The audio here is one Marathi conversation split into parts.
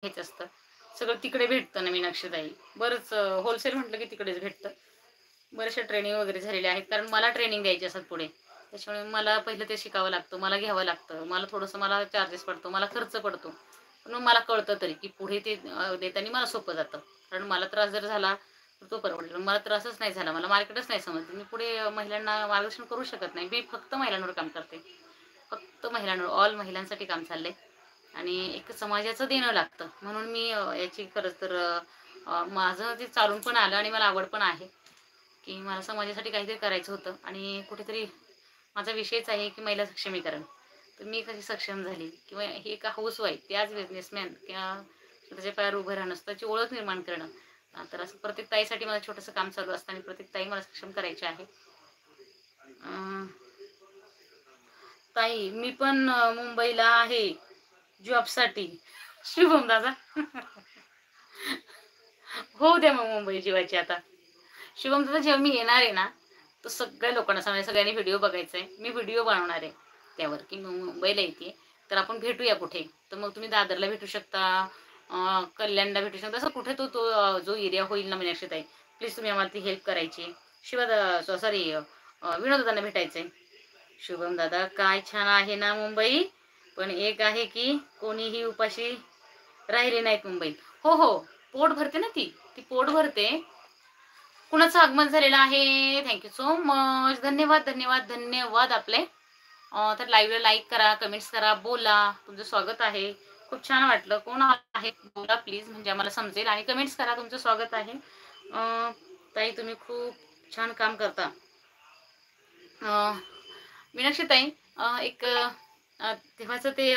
घ्यायचं असतं सगळं तिकडे भेटतं ना मीनाक्षीताई. बरंच होलसेल म्हटलं की तिकडेच भेटतं. बऱ्याचशा ट्रेनिंग वगैरे झालेल्या आहेत, कारण मला ट्रेनिंग द्यायची असतात पुढे. त्याच्यामुळे मला पहिलं ते शिकावं लागतं, मला घ्यावं लागतं, मला थोडंसं मला चार्जेस पडतो, मला खर्च पडतो. पण मग मला कळतं तरी की पुढे ते देताना मला सोपं जातं. कारण मला त्रास जर झाला तर तो परवडेल. मला त्रासच नाही झाला, मला मार्केटच नाही समजलं, मी पुढे महिलांना मार्गदर्शन करू शकत नाही. मी फक्त महिलांवर काम करते, फक्त महिलांवर, ऑल महिलांसाठी काम चाललंय. आणि एक समाजाचं देणं लागतं, म्हणून मी याची खरंच तर माझं ते चालून पण आलं आणि मला आवड पण आहे की मला समाजासाठी काहीतरी करायचं होतं. आणि कुठेतरी माझा विषयच आहे की महिला सक्षमीकरण. तर मी कशी सक्षम झाली, किंवा हे एक हाऊसवाईफ ते आज बिझनेसमॅन किंवा स्वतःच्या पायावर उभं राहणं, स्वतःची ओळख निर्माण करणं. तर असं प्रत्येक ताईसाठी मला छोटंसं काम चालू असतं आणि प्रत्येक ताई मला सक्षम करायचे आहे. ताई मी पण मुंबईला आहे जॉबसाठी. शुभम दादा हो द्या मग मुंबई जीवाची आता. शुभम दादा जेव्हा मी येणार आहे ना, तर सगळ्या लोकांना सांगणार, सगळ्यांनी व्हिडिओ बघायचा आहे. मी व्हिडिओ बनवणार आहे त्यावर की मुंबईला येते, तर आपण भेटूया कुठे. तर मग तुम्ही दादरला भेटू शकता, कल्याणला भेटू शकता, असं कुठे तो तो जो एरिया होईल ना मीनाक्षीताई, प्लीज तुम्ही आम्हाला ती हेल्प करायची. शिवा सॉरी विनोद दादांना भेटायचंय. शुभम दादा काय छान आहे ना मुंबई, पण एक आहे की कोणीही उपाशी राहिले नाहीत मुंबईत. हो हो, पोट भरते ना ती ती पोट भरते. कुणाचं आगमन झालेलं आहे, थँक्यू सो मच, धन्यवाद धन्यवाद धन्यवाद आपले. तर लाईव्हला लाईक करा, कमेंट्स करा, बोला, तुमचं स्वागत आहे. खूप छान वाटलं. कोण आहे बोला प्लीज, म्हणजे आम्हाला समजेल. आणि कमेंट्स करा, तुमचं स्वागत आहे. ताई तुम्ही खूप छान काम करता. मीनाक्षी ताई एक तेव्हाचं ते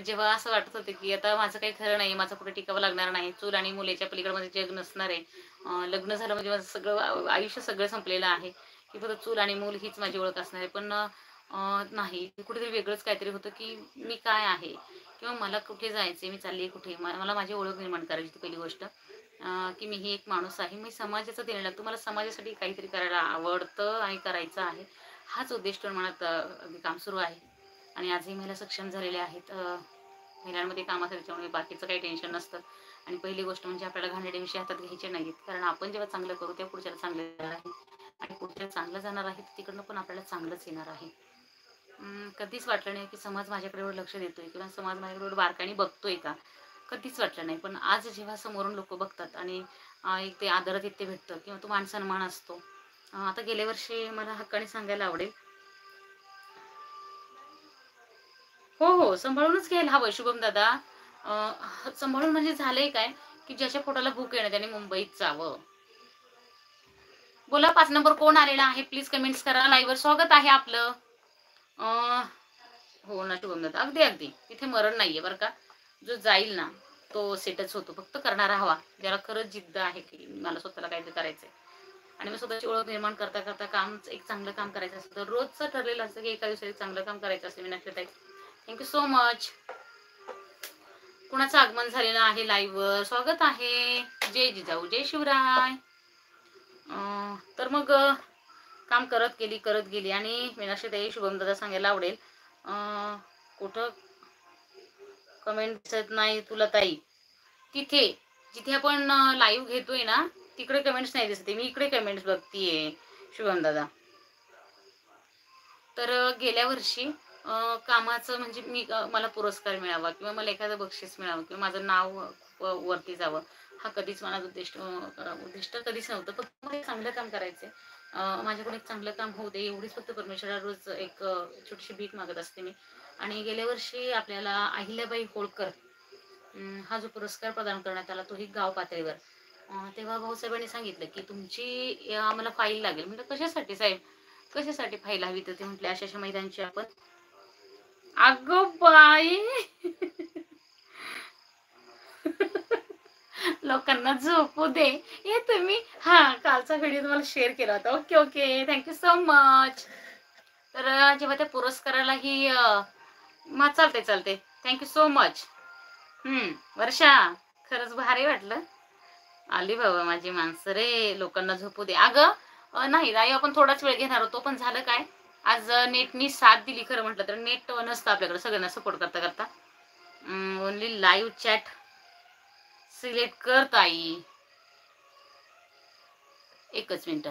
जेव्हा असं वाटत होते की आता माझं काही खरं नाही, माझं कुठे टिकावं लागणार नाही, चूल आणि मुलीच्या पलीकडे माझं जग नसणार आहे. लग्न झालं म्हणजे माझं सगळं आयुष्य सगळं संपलेलं आहे, की फक्त चूल आणि मूल हीच माझी ओळख असणार आहे. पण नाही, कुठेतरी वेगळंच काहीतरी होतं की मी काय आहे, किंवा मला कुठे जायचे, मी चालली कुठे, मला माझी ओळख निर्माण करायची ती पहिली गोष्ट. की मी ही एक माणूस आहे, मी समाजाचं देणं लागतो, मला समाजासाठी काहीतरी करायला आवडतं आणि करायचं आहे. हाच उद्देश मनात काम सुरू आहे. आणि आजही महिला सक्षम झालेल्या आहेत. महिलांमध्ये कामाचं, त्याच्यामुळे बाकीचं काही टेन्शन नसतं. आणि पहिली गोष्ट म्हणजे आपल्याला घाणेरडे विषय हातात घ्यायचे नाहीत, कारण आपण जेव्हा चांगलं करू तेव्हा पुढच्याला चांगलं येणार आहे, आणि पुढच्याला चांगलं जाणार आहे तिकडनं पण आपल्याला चांगलंच येणार आहे. कधीच वाटलं नाही की समाज माझ्याकडे एवढं लक्ष देतोय किंवा समाज माझ्याकडे एवढं बारकाईने बघतोय का, कधीच वाटलं नाही. पण आज जेव्हा समोरून लोक बघतात आणि एक ते आदरातिथ्य भेटतं किंवा तो मान सन्मान असतो. आता गेल्या वर्षी मला हक्काने सांगायला आवडेल, हो हो, सांभाळूनच घ्यायला हवं शुभम दादा. सांभाळून म्हणजे झालंय काय, की ज्याच्या पोटाला भूक येणं त्याने मुंबईत जावं. बोला 5 नंबर कोण आलेला आहे, प्लीज कमेंट्स करा. लाईव्हवर स्वागत आहे आपलं. हो ना शुभम दादा, अगदी अगदी तिथे मरण नाहीये बरं का. जो जाईल ना तो सेटच होतो, फक्त करणारा हवा, ज्याला खरंच जिद्द आहे की मला स्वतःला काहीतरी करायचंय. आणि मग स्वतःची ओळख निर्माण करता करता काम, एक चांगलं काम करायचं असतं, तर रोजचं ठरलेलं असतं की एका दिवसात चांगलं काम करायचं असतं. मीनाक्षी ताई थँक्यू सो मच. कुणाचं आगमन झालेलं आहे लाईव्हवर, स्वागत आहे. जय जिजाऊ जय शिवराय. तर मग काम करत गेली आणि मीनाक्षी ताई शुभम दादा सांगायला आवडेल, कुठं कमेंट दिसत नाही तुला ताई, तिथे जिथे आपण लाईव्ह घेतोय ना तिकडे कमेंट्स नाही दिसते, मी इकडे कमेंट्स बघतीये शुभम दादा. तर गेल्या वर्षी कामाचं म्हणजे मी मला पुरस्कार मिळावा किंवा मला एखादं बक्षीस मिळावं किंवा माझं नाव वरती जावं, हा कधीच मला उद्दिष्ट कधीच नव्हतं. फक्त मला चांगलं काम करायचंय, माझ्याकडून एक चांगलं काम होऊ दे, एवढीच फक्त परमेश्वरा रोज एक छोटीशी भीक मागत असते मी. आणि गेल्या वर्षी आपल्याला अहिल्याबाई होळकर हा जो पुरस्कार प्रदान करण्यात आला, तोही गाव पातळीवर. तेव्हा भाऊसाहेबांनी सांगितलं की तुमची आम्हाला फाईल लागेल. म्हणजे कशासाठी साहेब, कशासाठी फाईल हवी? तर ते म्हटले अशा अशा मैदानची आपण. अगं बाई लोकांना झोपू दे. हे तुम्ही हा कालचा व्हिडिओ तुम्हाला शेअर केला होता. Okay okay, thank you so much. तर जेव्हा त्या पुरस्कारालाही मग चालते थँक्यू सो मच. वर्षा, खरंच भारी वाटलं. आली बाबा माझी माणसं रे, लोकांना झोपू दे. अगं नाही राई, आपण थोडाच वेळ घेणार होतो, पण झालं काय, आज नेटनी साथ दिली. खरं म्हटलं तर नेट नसतं आपल्याकडे सगळ्यांना सपोर्ट करता करता, ओनली लाईव्ह चॅट सिलेक्ट कर ताई. एकच मिनिट.